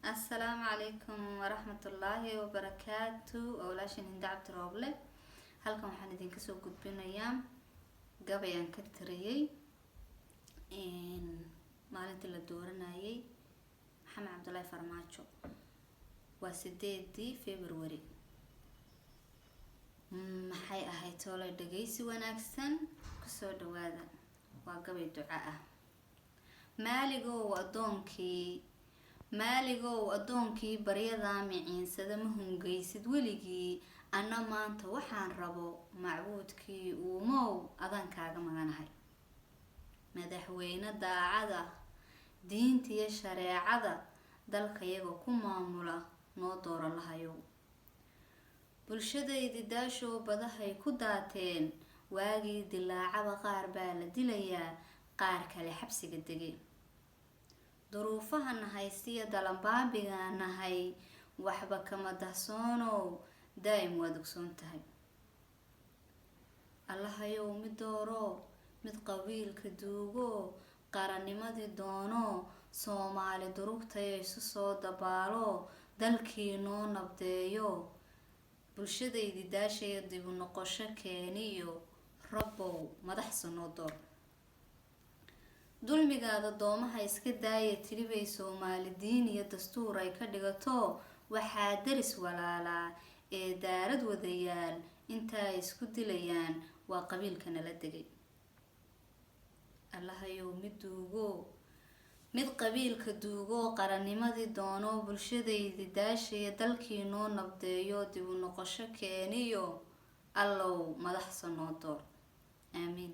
السلام عليكم ورحمة الله وبركاته. أولاشين هند عبد الرابلة halkan waxaan idinka soo gudbinayaa gabayaan ka tiriyay maalintii la dooranayay Maxamed Cabdullaahi Farmaajo waa 8 February. maxay ahayd tolo dhageysi wanaagsan ku soo dhawaada. waa gabay duco ah. maaligow adoonkii baryada miciinsada ma hungaysid weligii, ana maanta waxaan rabo macbuudkii uumow adan kaaga maganahay. madaxweyne daacada diinta iyo shareecada dalka iyaga ku maamula noo dooro lahayow. bulshadaydi daashow badahay ku daateen, waagii dilaacaba qaar baa la dilayaa, qaar kale xabsiga degay. duruufaha nahaysiya dalanbaabiga nahay waxba kama dahsoonow, daa'im waad ogsoon tahay. allahayow mid dooro, mid qabiilka duugo, qarannimadii doono, soomaali durugtay isu soo dabaalo, dalkii noo nabdeeyo. bulshadaydi daashaya dib u noqosho keeniyo, rabbow madaxsa noo door. dulmigaada doomaha iska daaya tiribay soomaali diin iyo dastuur ay ka dhigato, waxaa daris walaalaa ee daarad wadayaal intaa isku dilayaan waa qabiilka nala degay. allahayow mid qabiilka duugo, qarannimadii doono, bulshadaydi daashaya dalkii noo nabdeeyo, dib u noqosho keeniyo, allow madaxsa noo door. aamiin.